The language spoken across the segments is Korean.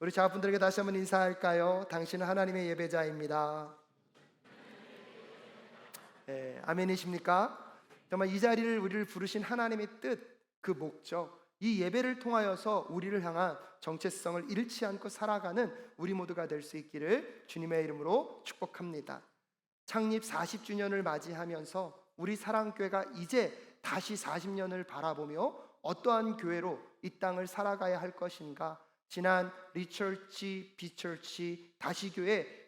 우리 자분들에게 다시 한번 인사할까요? 당신은 하나님의 예배자입니다. 네, 아멘이십니까? 정말 이 자리를 우리를 부르신 하나님의 뜻, 그 목적, 이 예배를 통하여서 우리를 향한 정체성을 잃지 않고 살아가는 우리 모두가 될 수 있기를 주님의 이름으로 축복합니다. 창립 40주년을 맞이하면서 우리 사랑교회가 이제 다시 40년을 바라보며 어떠한 교회로 이 땅을 살아가야 할 것인가, 지난 리처치, 비처치, 다시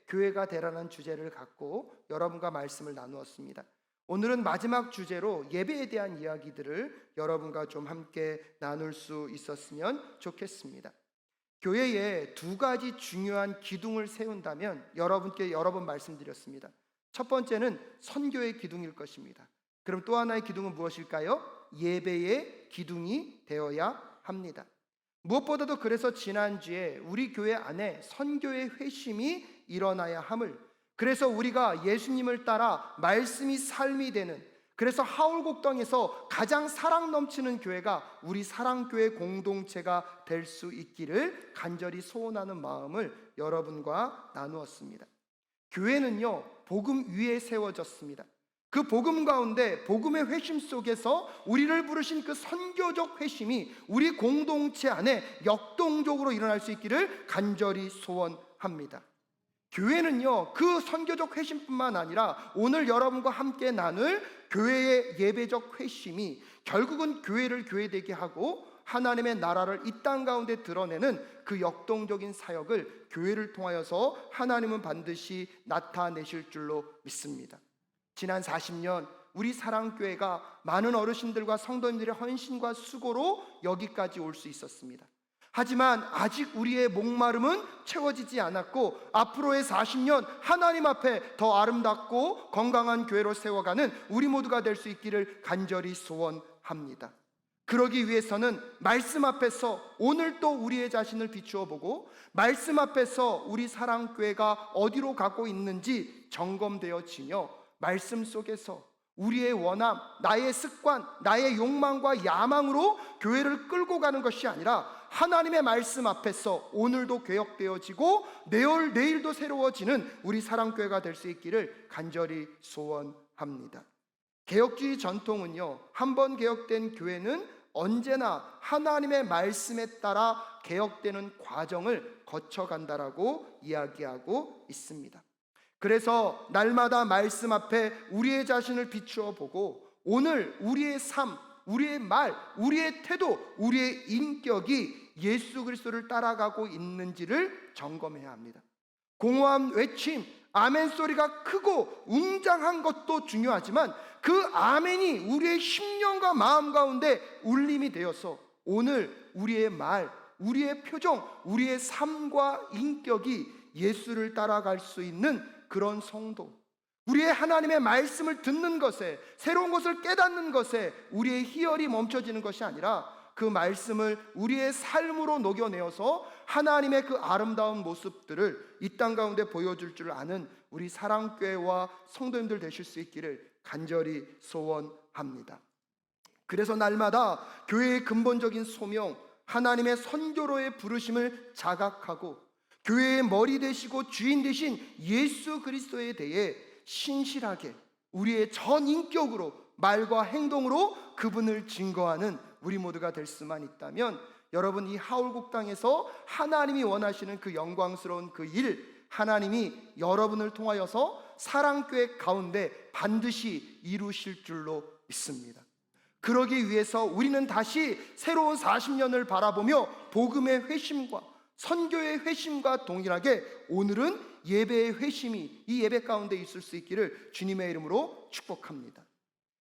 교회가 되라는 주제를 갖고 여러분과 말씀을 나누었습니다. 오늘은 마지막 주제로 예배에 대한 이야기들을 여러분과 좀 함께 나눌 수 있었으면 좋겠습니다. 교회에 두 가지 중요한 기둥을 세운다면 여러분께 여러 번 말씀드렸습니다. 첫 번째는 선교의 기둥일 것입니다. 그럼 또 하나의 기둥은 무엇일까요? 예배의 기둥이 되어야 합니다. 무엇보다도 그래서 지난주에 우리 교회 안에 선교의 회심이 일어나야 함을, 그래서 우리가 예수님을 따라 말씀이 삶이 되는, 그래서 하울곡당에서 가장 사랑 넘치는 교회가 우리 사랑교회 공동체가 될 수 있기를 간절히 소원하는 마음을 여러분과 나누었습니다. 교회는요, 복음 위에 세워졌습니다. 그 복음 가운데, 복음의 회심 속에서 우리를 부르신 그 선교적 회심이 우리 공동체 안에 역동적으로 일어날 수 있기를 간절히 소원합니다. 교회는요, 그 선교적 회심뿐만 아니라 오늘 여러분과 함께 나눌 교회의 예배적 회심이 결국은 교회를 교회되게 하고 하나님의 나라를 이 땅 가운데 드러내는 그 역동적인 사역을 교회를 통하여서 하나님은 반드시 나타내실 줄로 믿습니다. 지난 40년 우리 사랑교회가 많은 어르신들과 성도님들의 헌신과 수고로 여기까지 올 수 있었습니다. 하지만 아직 우리의 목마름은 채워지지 않았고, 앞으로의 40년 하나님 앞에 더 아름답고 건강한 교회로 세워가는 우리 모두가 될 수 있기를 간절히 소원합니다. 그러기 위해서는 말씀 앞에서 오늘 또 우리의 자신을 비추어 보고, 말씀 앞에서 우리 사랑교회가 어디로 가고 있는지 점검되어지며, 말씀 속에서 우리의 원함, 나의 습관, 나의 욕망과 야망으로 교회를 끌고 가는 것이 아니라 하나님의 말씀 앞에서 오늘도 개혁되어지고 내일도 새로워지는 우리 사랑교회가 될 수 있기를 간절히 소원합니다. 개혁주의 전통은요, 한번 개혁된 교회는 언제나 하나님의 말씀에 따라 개혁되는 과정을 거쳐간다라고 이야기하고 있습니다. 그래서 날마다 말씀 앞에 우리의 자신을 비추어 보고, 오늘 우리의 삶, 우리의 말, 우리의 태도, 우리의 인격이 예수 그리스도를 따라가고 있는지를 점검해야 합니다. 공허한 외침, 아멘 소리가 크고 웅장한 것도 중요하지만 그 아멘이 우리의 심령과 마음 가운데 울림이 되어서 오늘 우리의 말, 우리의 표정, 우리의 삶과 인격이 예수를 따라갈 수 있는 그런 성도, 우리의 하나님의 말씀을 듣는 것에, 새로운 것을 깨닫는 것에 우리의 희열이 멈춰지는 것이 아니라 그 말씀을 우리의 삶으로 녹여내어서 하나님의 그 아름다운 모습들을 이 땅 가운데 보여줄 줄 아는 우리 사랑교회와 성도님들 되실 수 있기를 간절히 소원합니다. 그래서 날마다 교회의 근본적인 소명, 하나님의 선교로의 부르심을 자각하고 교회의 머리 되시고 주인 되신 예수 그리스도에 대해 신실하게 우리의 전 인격으로, 말과 행동으로 그분을 증거하는 우리 모두가 될 수만 있다면, 여러분, 이 하울곡당에서 하나님이 원하시는 그 영광스러운 그 일, 하나님이 여러분을 통하여서 사랑교회 가운데 반드시 이루실 줄로 믿습니다. 그러기 위해서 우리는 다시 새로운 40년을 바라보며 복음의 회심과 선교의 회심과 동일하게 오늘은 예배의 회심이 이 예배 가운데 있을 수 있기를 주님의 이름으로 축복합니다.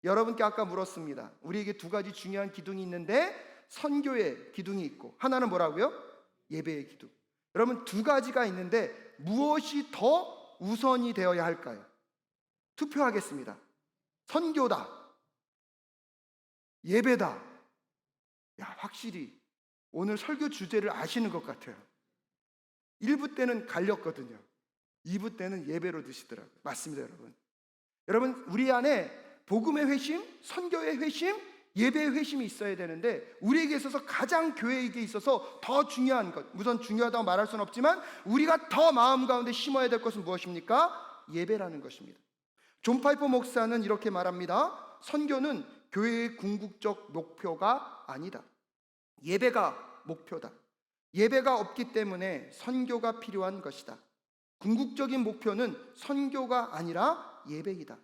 여러분께 아까 물었습니다. 우리에게 두 가지 중요한 기둥이 있는데 선교의 기둥이 있고, 하나는 뭐라고요? 예배의 기둥. 여러분, 두 가지가 있는데 무엇이 더 우선이 되어야 할까요? 투표하겠습니다. 선교다, 예배다. 야, 확실히 오늘 설교 주제를 아시는 것 같아요. 1부 때는 갈렸거든요. 2부 때는 예배로 드시더라고요. 맞습니다, 여러분. 여러분, 우리 안에 복음의 회심, 선교의 회심, 예배의 회심이 있어야 되는데, 우리에게 있어서 가장 교회에게 있어서 더 중요한 것, 우선 중요하다고 말할 수는 없지만 우리가 더 마음 가운데 심어야 될 것은 무엇입니까? 예배라는 것입니다. 존 파이퍼 목사는 이렇게 말합니다. 선교는 교회의 궁극적 목표가 아니다. 예배가 목표다. 예배가 없기 때문에 선교가 필요한 것이다. 궁극적인 목표는 선교가 아니라 예배이다.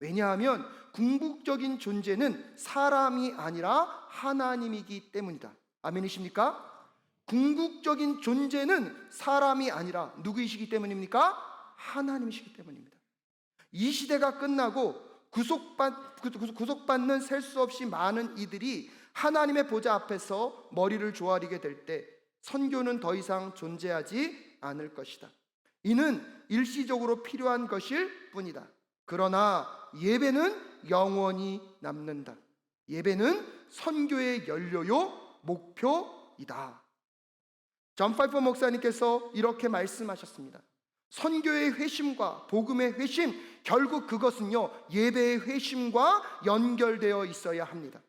왜냐하면 궁극적인 존재는 사람이 아니라 하나님이기 때문이다. 아멘이십니까? 궁극적인 존재는 사람이 아니라 누구이시기 때문입니까? 하나님이시기 때문입니다. 이 시대가 끝나고 구속받는 셀 수 없이 많은 이들이 하나님의 보좌 앞에서 머리를 조아리게 될 때 선교는 더 이상 존재하지 않을 것이다. 이는 일시적으로 필요한 것일 뿐이다. 그러나 예배는 영원히 남는다. 예배는 선교의 연료요 목표이다. 존 파이퍼 목사님께서 이렇게 말씀하셨습니다. 선교의 회심과 복음의 회심, 결국 그것은요 예배의 회심과 연결되어 있어야 합니다.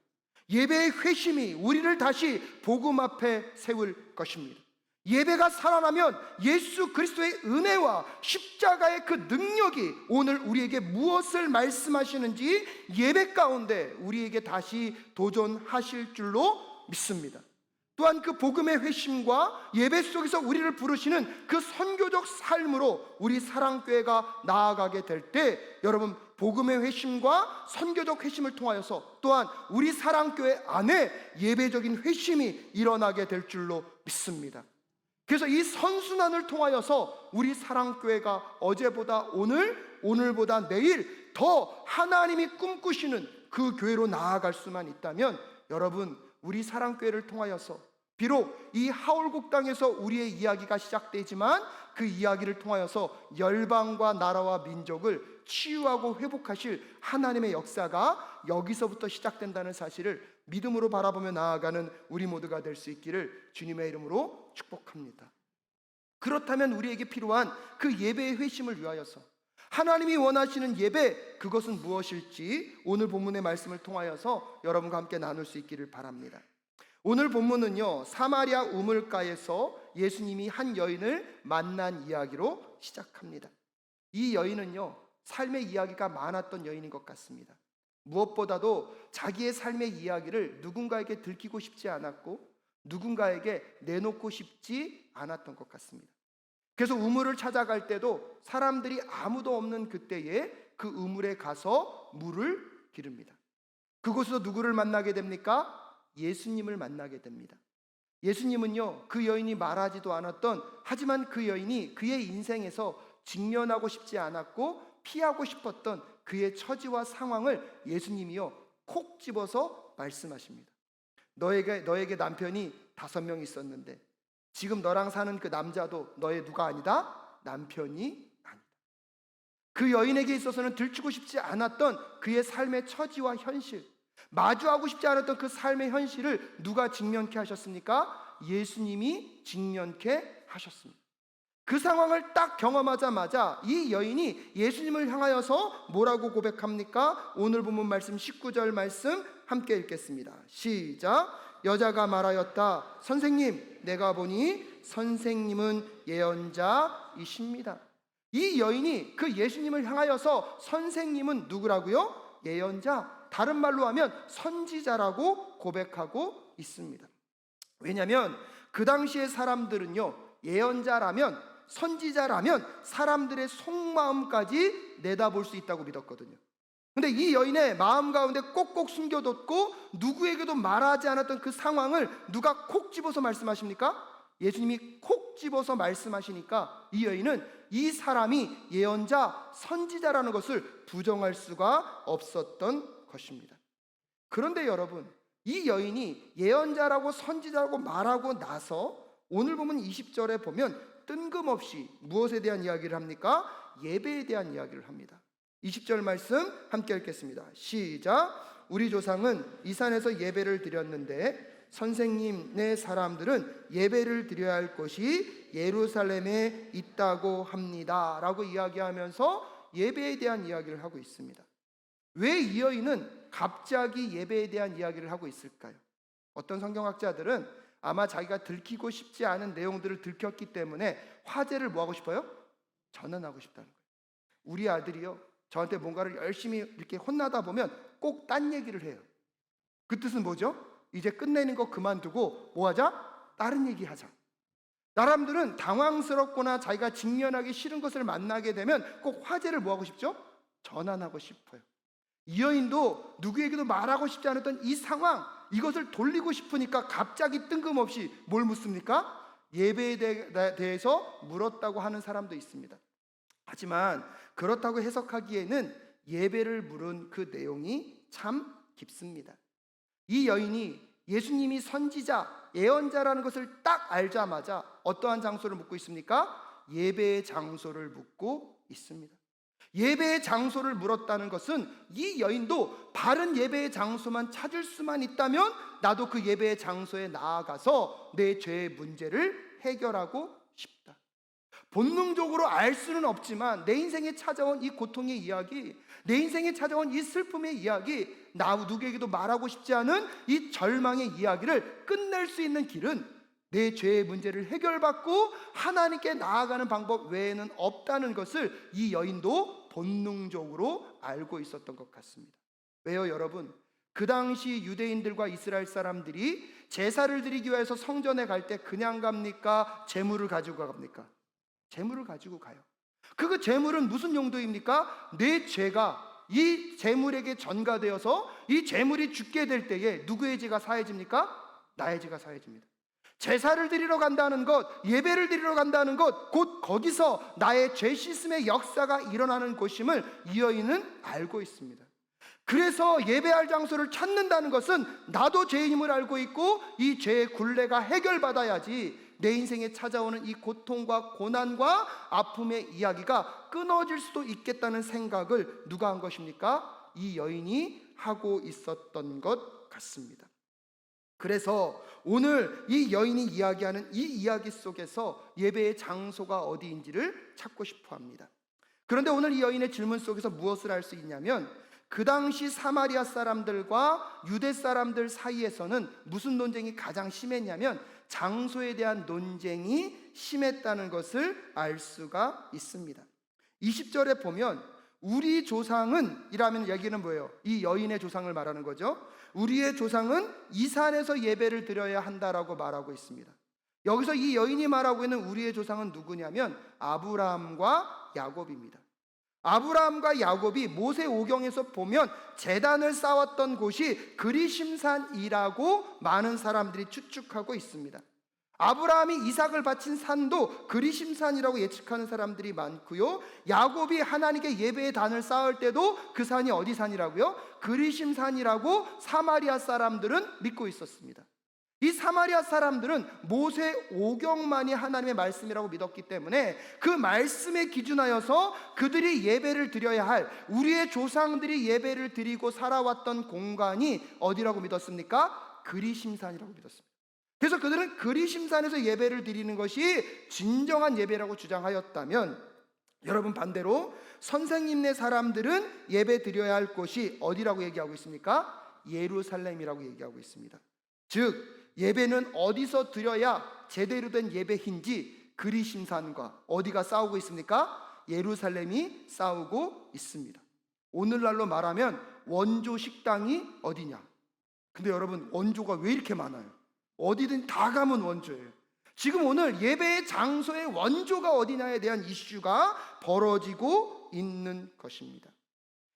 예배의 회심이 우리를 다시 복음 앞에 세울 것입니다. 예배가 살아나면 예수 그리스도의 은혜와 십자가의 그 능력이 오늘 우리에게 무엇을 말씀하시는지 예배 가운데 우리에게 다시 도전하실 줄로 믿습니다. 또한 그 복음의 회심과 예배 속에서 우리를 부르시는 그 선교적 삶으로 우리 사랑교회가 나아가게 될 때, 여러분 복음의 회심과 선교적 회심을 통하여서 또한 우리 사랑교회 안에 예배적인 회심이 일어나게 될 줄로 믿습니다. 그래서 이 선순환을 통하여서 우리 사랑교회가 어제보다 오늘, 오늘보다 내일 더 하나님이 꿈꾸시는 그 교회로 나아갈 수만 있다면, 여러분 우리 사랑교회를 통하여서 비록 이 하울곡 땅에서 우리의 이야기가 시작되지만 그 이야기를 통하여서 열방과 나라와 민족을 치유하고 회복하실 하나님의 역사가 여기서부터 시작된다는 사실을 믿음으로 바라보며 나아가는 우리 모두가 될 수 있기를 주님의 이름으로 축복합니다. 그렇다면 우리에게 필요한 그 예배의 회심을 위하여서 하나님이 원하시는 예배, 그것은 무엇일지 오늘 본문의 말씀을 통하여서 여러분과 함께 나눌 수 있기를 바랍니다. 오늘 본문은요 사마리아 우물가에서 예수님이 한 여인을 만난 이야기로 시작합니다. 이 여인은요 삶의 이야기가 많았던 여인인 것 같습니다. 무엇보다도 자기의 삶의 이야기를 누군가에게 들키고 싶지 않았고 누군가에게 내놓고 싶지 않았던 것 같습니다. 그래서 우물을 찾아갈 때도 사람들이 아무도 없는 그때에 그 우물에 가서 물을 기릅니다. 그곳에서 누구를 만나게 됩니까? 예수님을 만나게 됩니다. 예수님은요 그 여인이 말하지도 않았던, 하지만 그 여인이 그의 인생에서 직면하고 싶지 않았고 피하고 싶었던 그의 처지와 상황을 예수님이요 콕 집어서 말씀하십니다. 너에게 남편이 5명 있었는데 지금 너랑 사는 그 남자도 너의 누가 아니다? 남편이 아니다. 그 여인에게 있어서는 들추고 싶지 않았던 그의 삶의 처지와 현실, 마주하고 싶지 않았던 그 삶의 현실을 누가 직면케 하셨습니까? 예수님이 직면케 하셨습니다. 그 상황을 딱 경험하자마자 이 여인이 예수님을 향하여서 뭐라고 고백합니까? 오늘 본문 말씀 19절 말씀 함께 읽겠습니다. 시작. 여자가 말하였다. 선생님, 내가 보니 선생님은 예언자이십니다. 이 여인이 그 예수님을 향하여서 선생님은 누구라고요? 예언자, 다른 말로 하면 선지자라고 고백하고 있습니다. 왜냐하면 그 당시의 사람들은요 예언자라면, 선지자라면 사람들의 속마음까지 내다볼 수 있다고 믿었거든요. 근데 이 여인의 마음 가운데 꼭꼭 숨겨뒀고 누구에게도 말하지 않았던 그 상황을 누가 콕 집어서 말씀하십니까? 예수님이 콕 집어서 말씀하시니까 이 여인은 이 사람이 예언자, 선지자라는 것을 부정할 수가 없었던 것입니다. 그런데 여러분, 이 여인이 예언자라고 선지자라고 말하고 나서 오늘 보면 20절에 보면 뜬금없이 무엇에 대한 이야기를 합니까? 예배에 대한 이야기를 합니다. 20절 말씀 함께 읽겠습니다. 시작. 우리 조상은 이 산에서 예배를 드렸는데 선생님네 사람들은 예배를 드려야 할 곳이 예루살렘에 있다고 합니다 라고 이야기하면서 예배에 대한 이야기를 하고 있습니다. 왜 이 여인은 갑자기 예배에 대한 이야기를 하고 있을까요? 어떤 성경학자들은 아마 자기가 들키고 싶지 않은 내용들을 들켰기 때문에 화제를 뭐 하고 싶어요? 전환하고 싶다는 거예요. 우리 아들이요, 저한테 뭔가를 열심히 이렇게 혼나다 보면 꼭 딴 얘기를 해요. 그 뜻은 뭐죠? 이제 끝내는 거 그만두고 뭐 하자? 다른 얘기 하자. 사람들은 당황스럽거나 자기가 직면하기 싫은 것을 만나게 되면 꼭 화제를 뭐 하고 싶죠? 전환하고 싶어요. 이 여인도 누구에게도 말하고 싶지 않았던 이 상황, 이것을 돌리고 싶으니까 갑자기 뜬금없이 뭘 묻습니까? 예배에 대해서 물었다고 하는 사람도 있습니다. 하지만 그렇다고 해석하기에는 예배를 물은 그 내용이 참 깊습니다. 이 여인이 예수님이 선지자, 예언자라는 것을 딱 알자마자 어떠한 장소를 묻고 있습니까? 예배의 장소를 묻고 있습니다. 예배의 장소를 물었다는 것은 이 여인도 바른 예배의 장소만 찾을 수만 있다면 나도 그 예배의 장소에 나아가서 내 죄의 문제를 해결하고 싶다. 본능적으로 알 수는 없지만 내 인생에 찾아온 이 고통의 이야기, 내 인생에 찾아온 이 슬픔의 이야기, 나 누구에게도 말하고 싶지 않은 이 절망의 이야기를 끝낼 수 있는 길은 내 죄의 문제를 해결받고 하나님께 나아가는 방법 외에는 없다는 것을 이 여인도 본능적으로 알고 있었던 것 같습니다. 왜요, 여러분? 그 당시 유대인들과 이스라엘 사람들이 제사를 드리기 위해서 성전에 갈 때 그냥 갑니까? 제물을 가지고 갑니까? 제물을 가지고 가요. 그 제물은 무슨 용도입니까? 내 죄가 이 제물에게 전가되어서 이 제물이 죽게 될 때에 누구의 죄가 사해집니까? 나의 죄가 사해집니다. 제사를 드리러 간다는 것, 예배를 드리러 간다는 것, 곧 거기서 나의 죄 씻음의 역사가 일어나는 곳임을 이 여인은 알고 있습니다. 그래서 예배할 장소를 찾는다는 것은 나도 죄임을 알고 있고 이 죄의 굴레가 해결받아야지 내 인생에 찾아오는 이 고통과 고난과 아픔의 이야기가 끊어질 수도 있겠다는 생각을 누가 한 것입니까? 이 여인이 하고 있었던 것 같습니다. 그래서 오늘 이 여인이 이야기하는 이 이야기 속에서 예배의 장소가 어디인지를 찾고 싶어 합니다. 그런데 오늘 이 여인의 질문 속에서 무엇을 알 수 있냐면 그 당시 사마리아 사람들과 유대 사람들 사이에서는 무슨 논쟁이 가장 심했냐면 장소에 대한 논쟁이 심했다는 것을 알 수가 있습니다. 20절에 보면 우리 조상은 이라면 얘기는 뭐예요? 이 여인의 조상을 말하는 거죠. 우리의 조상은 이 산에서 예배를 드려야 한다라고 말하고 있습니다. 여기서 이 여인이 말하고 있는 우리의 조상은 누구냐면 아브라함과 야곱입니다. 아브라함과 야곱이 모세오경에서 보면 제단을 쌓았던 곳이 그리심산이라고 많은 사람들이 추측하고 있습니다. 아브라함이 이삭을 바친 산도 그리심산이라고 예측하는 사람들이 많고요. 야곱이 하나님께 예배의 단을 쌓을 때도 그 산이 어디 산이라고요? 그리심산이라고 사마리아 사람들은 믿고 있었습니다. 이 사마리아 사람들은 모세오경만이 하나님의 말씀이라고 믿었기 때문에 그 말씀에 기준하여서 그들이 예배를 드려야 할, 우리의 조상들이 예배를 드리고 살아왔던 공간이 어디라고 믿었습니까? 그리심산이라고 믿었습니다. 그래서 그들은 그리심산에서 예배를 드리는 것이 진정한 예배라고 주장하였다면, 여러분 반대로 선생님네 사람들은 예배 드려야 할 곳이 어디라고 얘기하고 있습니까? 예루살렘이라고 얘기하고 있습니다. 즉 예배는 어디서 드려야 제대로 된 예배인지 그리심산과 어디가 싸우고 있습니까? 예루살렘이 싸우고 있습니다. 오늘날로 말하면 원조 식당이 어디냐? 근데 여러분 원조가 왜 이렇게 많아요? 어디든 다 가면 원조예요. 지금 오늘 예배의 장소의 원조가 어디냐에 대한 이슈가 벌어지고 있는 것입니다.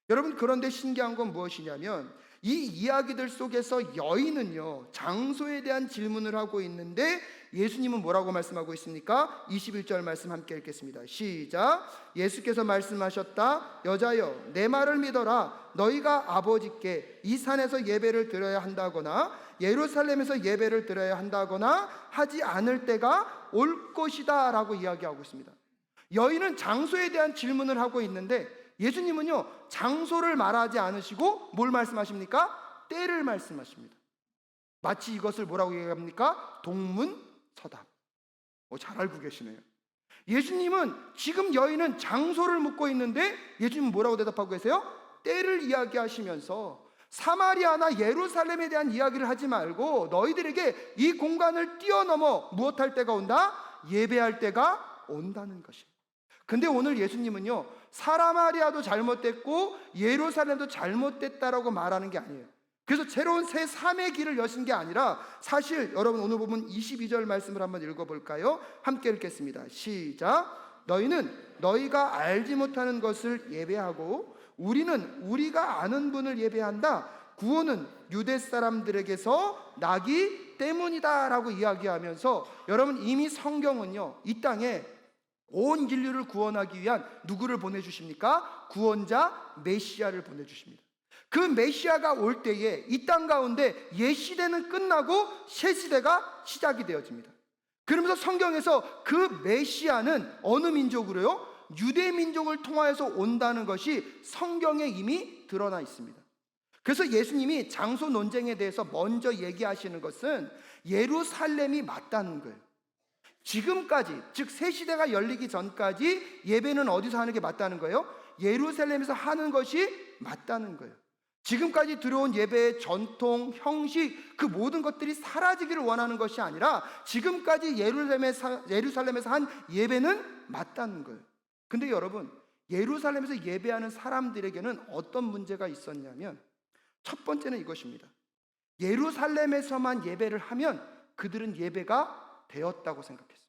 여러분 그런데 신기한 건 무엇이냐면 이 이야기들 속에서 여인은요 장소에 대한 질문을 하고 있는데 예수님은 뭐라고 말씀하고 있습니까? 21절 말씀 함께 읽겠습니다. 시작. 예수께서 말씀하셨다. 여자여 내 말을 믿어라. 너희가 아버지께 이 산에서 예배를 드려야 한다거나 예루살렘에서 예배를 드려야 한다거나 하지 않을 때가 올 것이다 라고 이야기하고 있습니다. 여인은 장소에 대한 질문을 하고 있는데 예수님은요 장소를 말하지 않으시고 뭘 말씀하십니까? 때를 말씀하십니다. 마치 이것을 뭐라고 얘기합니까? 동문서답. 잘 알고 계시네요. 예수님은 지금 여인은 장소를 묻고 있는데 예수님은 뭐라고 대답하고 계세요? 때를 이야기하시면서 사마리아나 예루살렘에 대한 이야기를 하지 말고 너희들에게 이 공간을 뛰어넘어 무엇할 때가 온다? 예배할 때가 온다는 것입니다. 근데 오늘 예수님은요, 사마리아도 잘못됐고 예루살렘도 잘못됐다라고 말하는 게 아니에요. 그래서 새로운 새 삶의 길을 여신 게 아니라, 사실 여러분 오늘 보면 22절 말씀을 한번 읽어볼까요? 함께 읽겠습니다. 시작. 너희는 너희가 알지 못하는 것을 예배하고 우리는 우리가 아는 분을 예배한다. 구원은 유대 사람들에게서 나기 때문이다 라고 이야기하면서, 여러분 이미 성경은요, 이 땅에 온 인류를 구원하기 위한 누구를 보내주십니까? 구원자 메시아를 보내주십니다. 그 메시아가 올 때에 이 땅 가운데 옛 시대는 끝나고 새 시대가 시작이 되어집니다. 그러면서 성경에서 그 메시아는 어느 민족으로요? 유대 민족을 통하여서 온다는 것이 성경에 이미 드러나 있습니다. 그래서 예수님이 장소 논쟁에 대해서 먼저 얘기하시는 것은 예루살렘이 맞다는 거예요. 지금까지, 즉 새 시대가 열리기 전까지 예배는 어디서 하는 게 맞다는 거예요? 예루살렘에서 하는 것이 맞다는 거예요. 지금까지 들어온 예배의 전통, 형식, 그 모든 것들이 사라지기를 원하는 것이 아니라 지금까지 예루살렘에서 한 예배는 맞다는 거예요. 근데 여러분, 예루살렘에서 예배하는 사람들에게는 어떤 문제가 있었냐면, 첫 번째는 이것입니다. 예루살렘에서만 예배를 하면 그들은 예배가 되었다고 생각했습니다.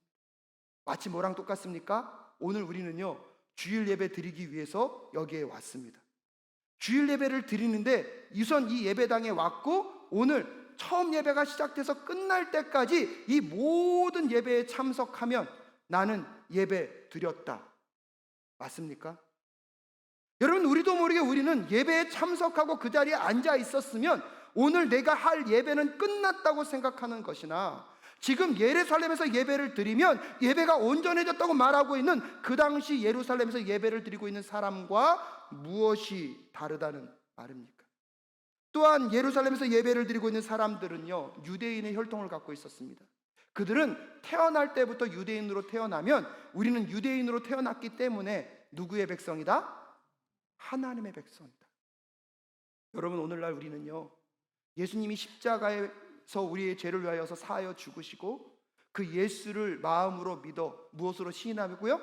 마치 뭐랑 똑같습니까? 오늘 우리는요, 주일 예배 드리기 위해서 여기에 왔습니다. 주일 예배를 드리는데 우선 이 예배당에 왔고, 오늘 처음 예배가 시작돼서 끝날 때까지 이 모든 예배에 참석하면 나는 예배 드렸다. 맞습니까? 여러분, 우리도 모르게 우리는 예배에 참석하고 그 자리에 앉아 있었으면 오늘 내가 할 예배는 끝났다고 생각하는 것이나, 지금 예루살렘에서 예배를 드리면 예배가 온전해졌다고 말하고 있는 그 당시 예루살렘에서 예배를 드리고 있는 사람과 무엇이 다르다는 말입니까? 또한 예루살렘에서 예배를 드리고 있는 사람들은요, 유대인의 혈통을 갖고 있었습니다. 그들은 태어날 때부터 유대인으로 태어나면 우리는 유대인으로 태어났기 때문에 누구의 백성이다? 하나님의 백성이다. 여러분, 오늘날 우리는요, 예수님이 십자가에서 우리의 죄를 위하여서 사하여 죽으시고 그 예수를 마음으로 믿어 무엇으로 시인하고요?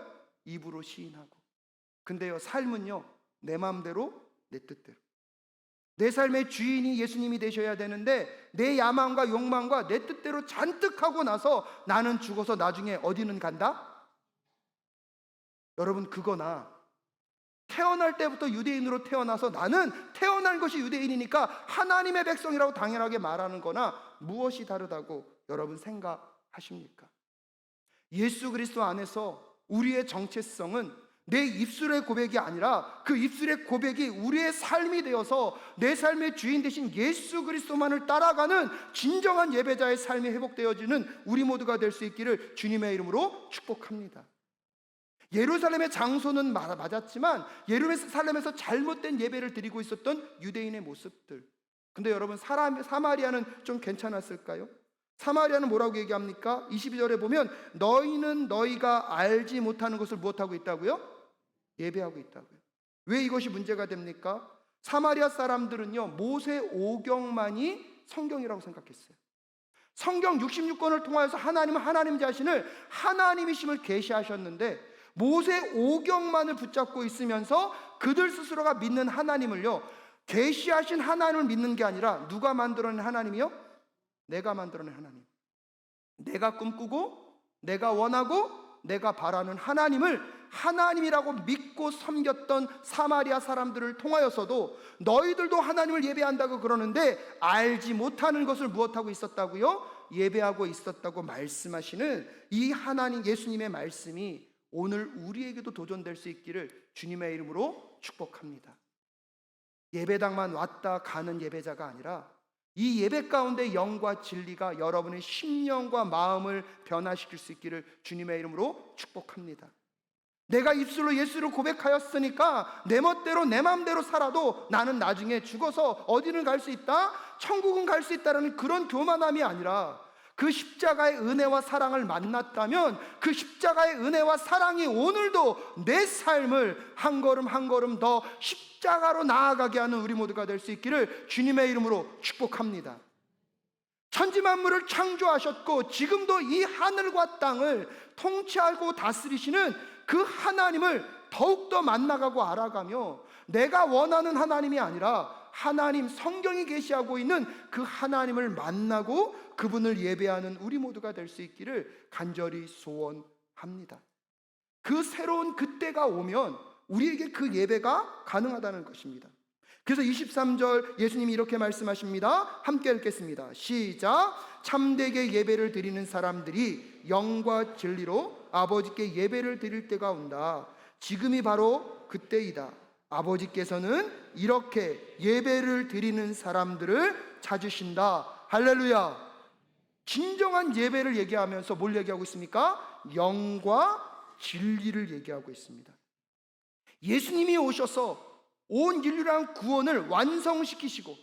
입으로 시인하고. 근데요, 삶은요, 내 마음대로 내 뜻대로. 내 삶의 주인이 예수님이 되셔야 되는데 내 야망과 욕망과 내 뜻대로 잔뜩 하고 나서 나는 죽어서 나중에 어디는 간다? 여러분, 그거나 태어날 때부터 유대인으로 태어나서 나는 태어난 것이 유대인이니까 하나님의 백성이라고 당연하게 말하는 거나 무엇이 다르다고 여러분 생각하십니까? 예수 그리스도 안에서 우리의 정체성은 내 입술의 고백이 아니라 그 입술의 고백이 우리의 삶이 되어서 내 삶의 주인 되신 예수 그리스도만을 따라가는 진정한 예배자의 삶이 회복되어지는 우리 모두가 될 수 있기를 주님의 이름으로 축복합니다. 예루살렘의 장소는 맞았지만 예루살렘에서 잘못된 예배를 드리고 있었던 유대인의 모습들. 근데 여러분, 사마리아는 좀 괜찮았을까요? 사마리아는 뭐라고 얘기합니까? 22절에 보면 너희는 너희가 알지 못하는 것을 무엇하고 있다고요? 예배하고 있다고요. 왜 이것이 문제가 됩니까? 사마리아 사람들은요, 모세 오경만이 성경이라고 생각했어요. 성경 66권을 통하여서 하나님은 하나님 자신을 하나님이심을 계시하셨는데 모세 오경만을 붙잡고 있으면서 그들 스스로가 믿는 하나님을요, 계시하신 하나님을 믿는 게 아니라 누가 만들어낸 하나님이요? 내가 만들어낸 하나님, 내가 꿈꾸고 내가 원하고 내가 바라는 하나님을 하나님이라고 믿고 섬겼던 사마리아 사람들을 통하여서도 너희들도 하나님을 예배한다고 그러는데 알지 못하는 것을 무엇하고 있었다고요? 예배하고 있었다고 말씀하시는 이 하나님 예수님의 말씀이 오늘 우리에게도 도전될 수 있기를 주님의 이름으로 축복합니다. 예배당만 왔다 가는 예배자가 아니라 이 예배 가운데 영과 진리가 여러분의 심령과 마음을 변화시킬 수 있기를 주님의 이름으로 축복합니다. 내가 입술로 예수를 고백하였으니까 내 멋대로 내 마음대로 살아도 나는 나중에 죽어서 어디는 갈 수 있다? 천국은 갈 수 있다라는 그런 교만함이 아니라 그 십자가의 은혜와 사랑을 만났다면 그 십자가의 은혜와 사랑이 오늘도 내 삶을 한 걸음 한 걸음 더 십자가로 나아가게 하는 우리 모두가 될 수 있기를 주님의 이름으로 축복합니다. 천지만물을 창조하셨고 지금도 이 하늘과 땅을 통치하고 다스리시는 그 하나님을 더욱더 만나가고 알아가며 내가 원하는 하나님이 아니라 하나님, 성경이 계시하고 있는 그 하나님을 만나고 그분을 예배하는 우리 모두가 될 수 있기를 간절히 소원합니다. 그 새로운 그때가 오면 우리에게 그 예배가 가능하다는 것입니다. 그래서 23절 예수님이 이렇게 말씀하십니다. 함께 읽겠습니다. 시작. 참되게 예배를 드리는 사람들이 영과 진리로 아버지께 예배를 드릴 때가 온다. 지금이 바로 그때이다. 아버지께서는 이렇게 예배를 드리는 사람들을 찾으신다. 할렐루야. 진정한 예배를 얘기하면서 뭘 얘기하고 있습니까? 영과 진리를 얘기하고 있습니다. 예수님이 오셔서 온 인류랑 구원을 완성시키시고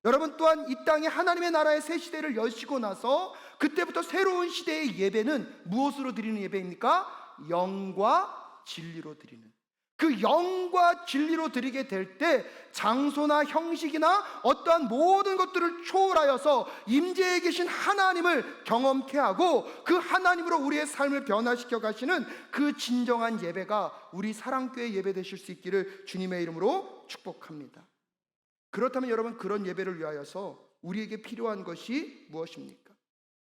여러분 또한 이 땅에 하나님의 나라의 새 시대를 여시고 나서 그때부터 새로운 시대의 예배는 무엇으로 드리는 예배입니까? 영과 진리로 드리는, 그 영과 진리로 드리게 될 때 장소나 형식이나 어떠한 모든 것들을 초월하여서 임재에 계신 하나님을 경험케 하고 그 하나님으로 우리의 삶을 변화시켜 가시는 그 진정한 예배가 우리 사랑교회 예배 되실 수 있기를 주님의 이름으로 축복합니다. 그렇다면 여러분, 그런 예배를 위하여서 우리에게 필요한 것이 무엇입니까?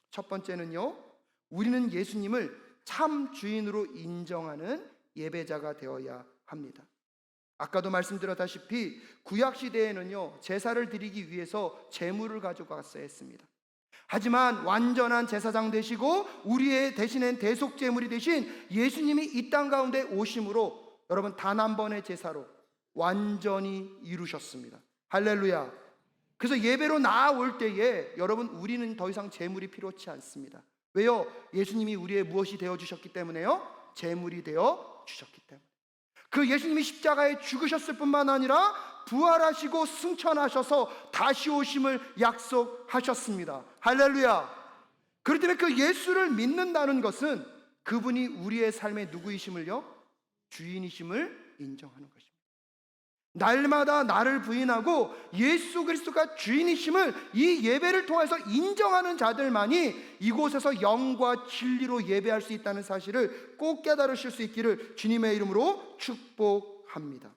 첫 번째는요, 우리는 예수님을 참 주인으로 인정하는 예배자가 되어야 합니다. 아까도 말씀드렸다시피 구약시대에는요, 제사를 드리기 위해서 제물을 가지고 갔어야 했습니다. 하지만 완전한 제사장 되시고 우리의 대신엔 대속제물이 되신 예수님이 이 땅 가운데 오심으로 여러분 단 한 번의 제사로 완전히 이루셨습니다. 할렐루야. 그래서 예배로 나아올 때에 여러분 우리는 더 이상 제물이 필요치 않습니다. 왜요? 예수님이 우리의 무엇이 되어주셨기 때문에요? 제물이 되어주셨기 때문에. 그 예수님이 십자가에 죽으셨을 뿐만 아니라 부활하시고 승천하셔서 다시 오심을 약속하셨습니다. 할렐루야. 그렇기 때문에 그 예수를 믿는다는 것은 그분이 우리의 삶의 누구이심을요? 주인이심을 인정하는 것입니다. 날마다 나를 부인하고 예수 그리스도가 주인이심을 이 예배를 통해서 인정하는 자들만이 이곳에서 영과 진리로 예배할 수 있다는 사실을 꼭 깨달으실 수 있기를 주님의 이름으로 축복합니다.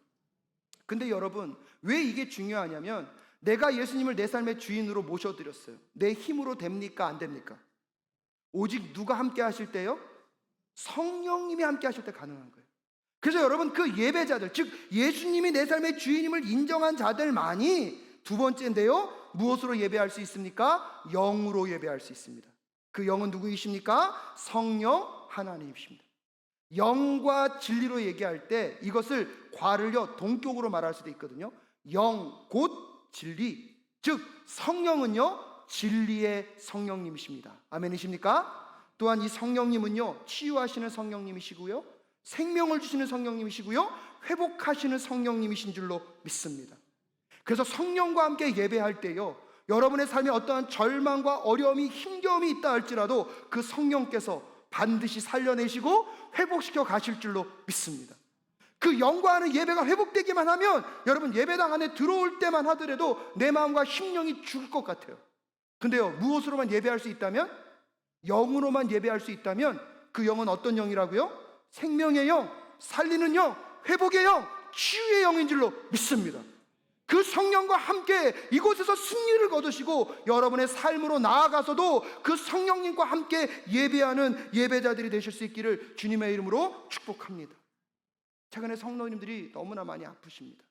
근데 여러분, 왜 이게 중요하냐면 내가 예수님을 내 삶의 주인으로 모셔드렸어요. 내 힘으로 됩니까? 안 됩니까? 오직 누가 함께 하실 때요? 성령님이 함께 하실 때 가능한 거예요. 그래서 여러분, 그 예배자들, 즉 예수님이 내 삶의 주인임을 인정한 자들만이 두 번째인데요, 무엇으로 예배할 수 있습니까? 영으로 예배할 수 있습니다. 그 영은 누구이십니까? 성령 하나님이십니다. 영과 진리로 얘기할 때 이것을 괄을요 동격으로 말할 수도 있거든요. 영 곧 진리, 즉 성령은요 진리의 성령님이십니다. 아멘이십니까? 또한 이 성령님은요 치유하시는 성령님이시고요, 생명을 주시는 성령님이시고요, 회복하시는 성령님이신 줄로 믿습니다. 그래서 성령과 함께 예배할 때요, 여러분의 삶에 어떠한 절망과 어려움이, 힘겨움이 있다 할지라도 그 성령께서 반드시 살려내시고 회복시켜 가실 줄로 믿습니다. 그 영과 하는 예배가 회복되기만 하면 여러분 예배당 안에 들어올 때만 하더라도 내 마음과 심령이 죽을 것 같아요. 근데요, 무엇으로만 예배할 수 있다면? 영으로만 예배할 수 있다면 그 영은 어떤 영이라고요? 생명의 영, 살리는 영, 회복의 영, 치유의 영인 줄로 믿습니다. 그 성령과 함께 이곳에서 승리를 거두시고 여러분의 삶으로 나아가서도 그 성령님과 함께 예배하는 예배자들이 되실 수 있기를 주님의 이름으로 축복합니다. 최근에 성도님들이 너무나 많이 아프십니다.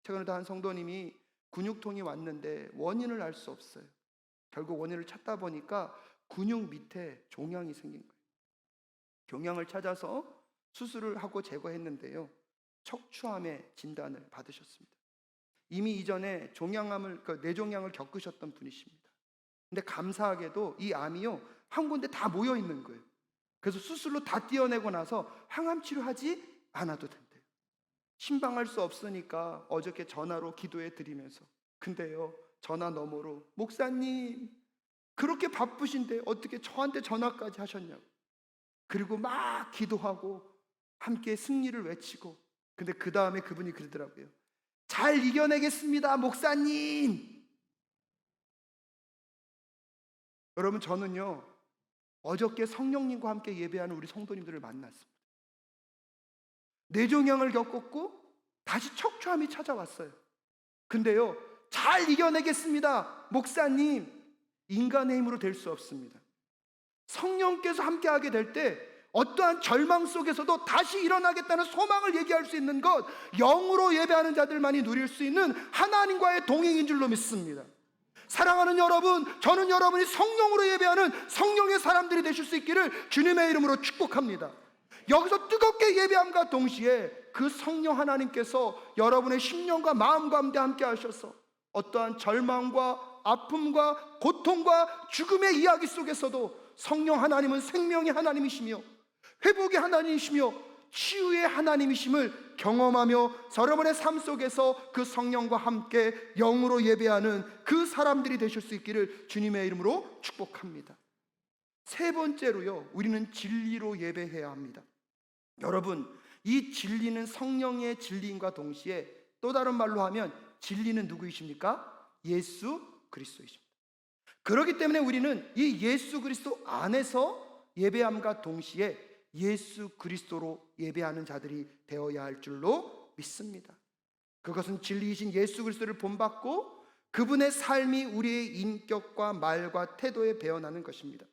최근에도 한 성도님이 근육통이 왔는데 원인을 알 수 없어요. 결국 원인을 찾다 보니까 근육 밑에 종양이 생긴 거예요. 종양을 찾아서 수술을 하고 제거했는데요, 척추암의 진단을 받으셨습니다. 이미 이전에 뇌종양을 겪으셨던 분이십니다. 근데 감사하게도 이 암이요 한 군데 다 모여 있는 거예요. 그래서 수술로 다 떼어내고 나서 항암 치료하지 않아도 된대요. 신방할 수 없으니까 어저께 전화로 기도해 드리면서, 근데요 전화 너머로 목사님 그렇게 바쁘신데 어떻게 저한테 전화까지 하셨냐고. 그리고 막 기도하고 함께 승리를 외치고, 근데 그 다음에 그분이 그러더라고요. 잘 이겨내겠습니다, 목사님. 여러분, 저는요 어저께 성령님과 함께 예배하는 우리 성도님들을 만났습니다. 뇌종양을 겪었고 다시 척추암이 찾아왔어요. 근데요, 잘 이겨내겠습니다, 목사님. 인간의 힘으로 될 수 없습니다. 성령께서 함께하게 될 때 어떠한 절망 속에서도 다시 일어나겠다는 소망을 얘기할 수 있는 것, 영으로 예배하는 자들만이 누릴 수 있는 하나님과의 동행인 줄로 믿습니다. 사랑하는 여러분, 저는 여러분이 성령으로 예배하는 성령의 사람들이 되실 수 있기를 주님의 이름으로 축복합니다. 여기서 뜨겁게 예배함과 동시에 그 성령 하나님께서 여러분의 심령과 마음 가운데 함께 하셔서 어떠한 절망과 아픔과 고통과 죽음의 이야기 속에서도 성령 하나님은 생명의 하나님이시며 회복의 하나님이시며 치유의 하나님이심을 경험하며 여러분의 삶 속에서 그 성령과 함께 영으로 예배하는 그 사람들이 되실 수 있기를 주님의 이름으로 축복합니다. 세 번째로요, 우리는 진리로 예배해야 합니다. 여러분, 이 진리는 성령의 진리인과 동시에 또 다른 말로 하면 진리는 누구이십니까? 예수 그리스도이십니다. 그렇기 때문에 우리는 이 예수 그리스도 안에서 예배함과 동시에 예수 그리스도로 예배하는 자들이 되어야 할 줄로 믿습니다. 그것은 진리이신 예수 그리스도를 본받고 그분의 삶이 우리의 인격과 말과 태도에 배어나는 것입니다.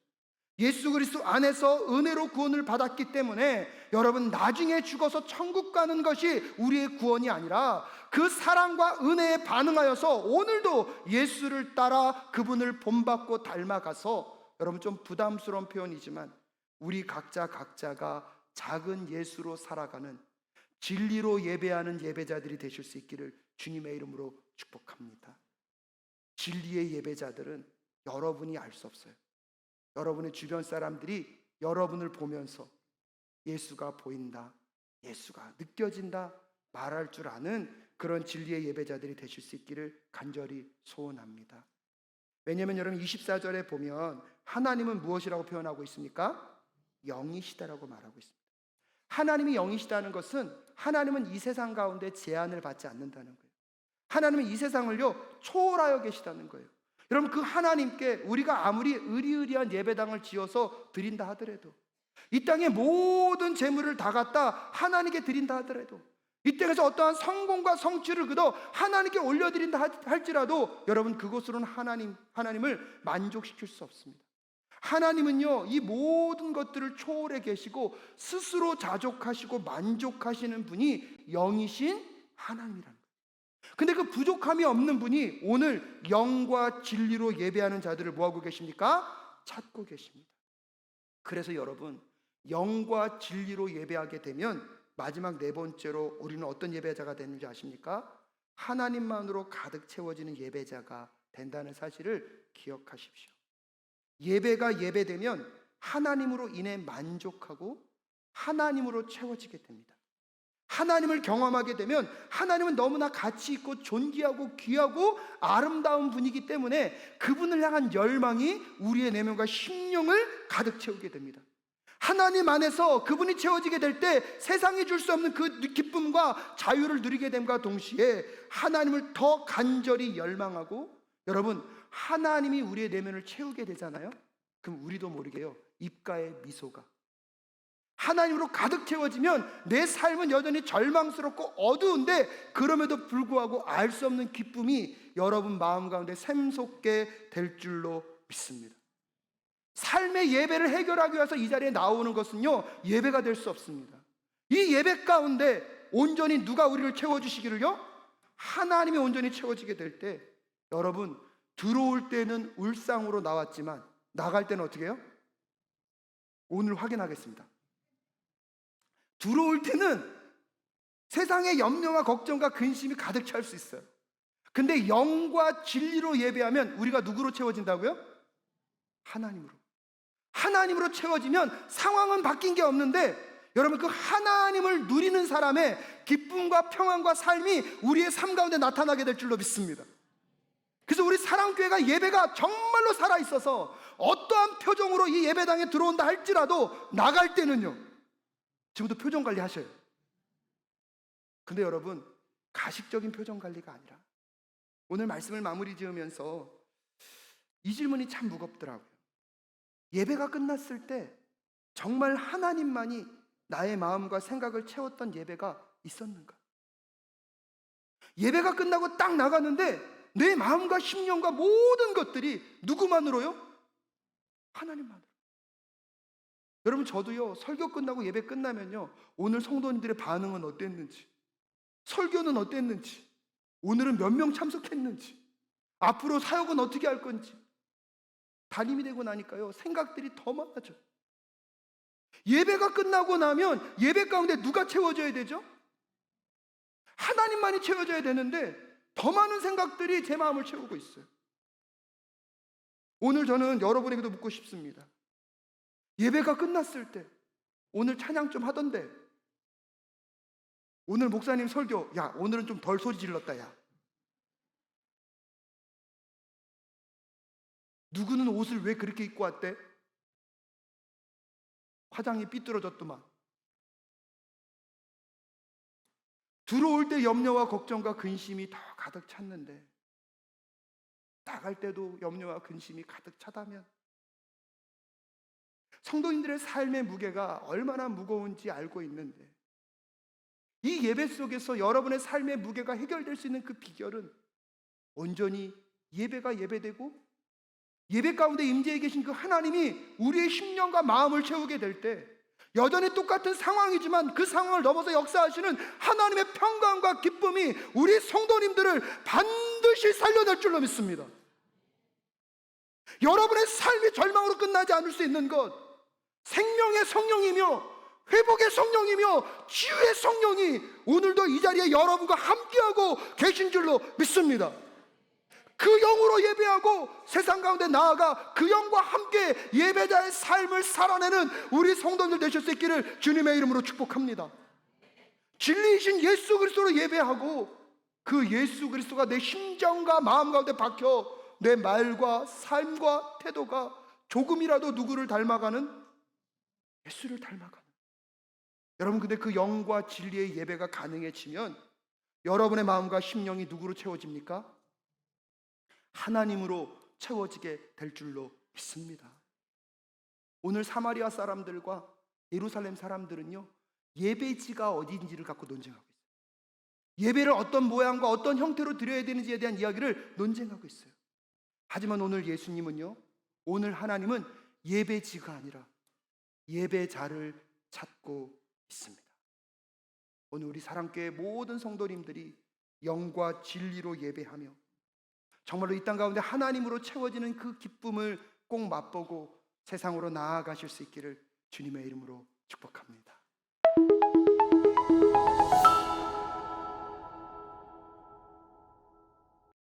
예수 그리스도 안에서 은혜로 구원을 받았기 때문에 여러분, 나중에 죽어서 천국 가는 것이 우리의 구원이 아니라 그 사랑과 은혜에 반응하여서 오늘도 예수를 따라 그분을 본받고 닮아가서, 여러분 좀 부담스러운 표현이지만 우리 각자가 작은 예수로 살아가는 진리로 예배하는 예배자들이 되실 수 있기를 주님의 이름으로 축복합니다. 진리의 예배자들은 여러분이 알 수 없어요. 여러분의 주변 사람들이 여러분을 보면서 예수가 보인다, 예수가 느껴진다 말할 줄 아는 그런 진리의 예배자들이 되실 수 있기를 간절히 소원합니다. 왜냐하면 여러분 24절에 보면 하나님은 무엇이라고 표현하고 있습니까? 영이시다라고 말하고 있습니다. 하나님이 영이시다는 것은 하나님은 이 세상 가운데 제한을 받지 않는다는 거예요. 하나님은 이 세상을요 초월하여 계시다는 거예요. 여러분, 그 하나님께 우리가 아무리 의리의리한 예배당을 지어서 드린다 하더라도, 이 땅의 모든 재물을 다 갖다 하나님께 드린다 하더라도, 이 땅에서 어떠한 성공과 성취를 그도 하나님께 올려드린다 할지라도 여러분, 그것으로는 하나님을 만족시킬 수 없습니다. 하나님은요 이 모든 것들을 초월해 계시고 스스로 자족하시고 만족하시는 분이 영이신 하나님이라는 거예요. 근데 그 부족함이 없는 분이 오늘 영과 진리로 예배하는 자들을 뭐하고 계십니까? 찾고 계십니다. 그래서 여러분, 영과 진리로 예배하게 되면 마지막 네 번째로 우리는 어떤 예배자가 되는지 아십니까? 하나님만으로 가득 채워지는 예배자가 된다는 사실을 기억하십시오. 예배가 예배되면 하나님으로 인해 만족하고 하나님으로 채워지게 됩니다. 하나님을 경험하게 되면 하나님은 너무나 가치 있고 존귀하고 귀하고 아름다운 분이기 때문에 그분을 향한 열망이 우리의 내면과 심령을 가득 채우게 됩니다. 하나님 안에서 그분이 채워지게 될 때 세상이 줄 수 없는 그 기쁨과 자유를 누리게 됨과 동시에 하나님을 더 간절히 열망하고, 여러분 하나님이 우리의 내면을 채우게 되잖아요. 그럼 우리도 모르게요 입가에 미소가, 하나님으로 가득 채워지면 내 삶은 여전히 절망스럽고 어두운데 그럼에도 불구하고 알 수 없는 기쁨이 여러분 마음 가운데 샘솟게 될 줄로 믿습니다. 삶의 예배를 해결하기 위해서 이 자리에 나오는 것은요 예배가 될 수 없습니다. 이 예배 가운데 온전히 누가 우리를 채워주시기를요? 하나님이 온전히 채워지게 될 때, 여러분 들어올 때는 울상으로 나왔지만 나갈 때는 어떻게 해요? 오늘 확인하겠습니다. 들어올 때는 세상의 염려와 걱정과 근심이 가득 찰 수 있어요. 근데 영과 진리로 예배하면 우리가 누구로 채워진다고요? 하나님으로 채워지면 상황은 바뀐 게 없는데 여러분 그 하나님을 누리는 사람의 기쁨과 평안과 삶이 우리의 삶 가운데 나타나게 될 줄로 믿습니다. 그래서 우리 사랑교회가 예배가 정말로 살아있어서 어떠한 표정으로 이 예배당에 들어온다 할지라도 나갈 때는요, 지금도 표정 관리 하셔요. 근데 여러분, 가식적인 표정 관리가 아니라 오늘 말씀을 마무리 지으면서 이 질문이 참 무겁더라고요. 예배가 끝났을 때 정말 하나님만이 나의 마음과 생각을 채웠던 예배가 있었는가? 예배가 끝나고 딱 나가는데 내 마음과 심령과 모든 것들이 누구만으로요? 하나님만으로. 여러분, 저도요, 설교 끝나고 예배 끝나면요, 오늘 성도님들의 반응은 어땠는지, 설교는 어땠는지, 오늘은 몇 명 참석했는지, 앞으로 사역은 어떻게 할 건지, 담임이 되고 나니까요, 생각들이 더 많아져요. 예배가 끝나고 나면 예배 가운데 누가 채워져야 되죠? 하나님만이 채워져야 되는데 더 많은 생각들이 제 마음을 채우고 있어요. 오늘 저는 여러분에게도 묻고 싶습니다. 예배가 끝났을 때 오늘 찬양 좀 하던데, 오늘 목사님 설교, 야 오늘은 좀 덜 소리 질렀다, 야 누구는 옷을 왜 그렇게 입고 왔대? 화장이 삐뚤어졌더만. 들어올 때 염려와 걱정과 근심이 더 가득 찼는데 나갈 때도 염려와 근심이 가득 차다면 성도님들의 삶의 무게가 얼마나 무거운지 알고 있는데, 이 예배 속에서 여러분의 삶의 무게가 해결될 수 있는 그 비결은 온전히 예배가 예배되고 예배 가운데 임재해 계신 그 하나님이 우리의 심령과 마음을 채우게 될 때 여전히 똑같은 상황이지만 그 상황을 넘어서 역사하시는 하나님의 평강과 기쁨이 우리 성도님들을 반드시 살려낼 줄로 믿습니다. 여러분의 삶이 절망으로 끝나지 않을 수 있는 것, 생명의 성령이며 회복의 성령이며 치유의 성령이 오늘도 이 자리에 여러분과 함께하고 계신 줄로 믿습니다. 그 영으로 예배하고 세상 가운데 나아가 그 영과 함께 예배자의 삶을 살아내는 우리 성도들 되실 수 있기를 주님의 이름으로 축복합니다. 진리이신 예수 그리스도로 예배하고 그 예수 그리스도가 내 심정과 마음 가운데 박혀 내 말과 삶과 태도가 조금이라도 누구를 닮아가는, 예수를 닮아가는. 여러분, 근데 그 영과 진리의 예배가 가능해지면 여러분의 마음과 심령이 누구로 채워집니까? 하나님으로 채워지게 될 줄로 믿습니다. 오늘 사마리아 사람들과 예루살렘 사람들은요, 예배지가 어디인지를 갖고 논쟁하고 있어요. 예배를 어떤 모양과 어떤 형태로 드려야 되는지에 대한 이야기를 논쟁하고 있어요. 하지만 오늘 예수님은요, 오늘 하나님은 예배지가 아니라 예배자를 찾고 있습니다. 오늘 우리 사랑교회 모든 성도님들이 영과 진리로 예배하며 정말로 이 땅 가운데 하나님으로 채워지는 그 기쁨을 꼭 맛보고 세상으로 나아가실 수 있기를 주님의 이름으로 축복합니다.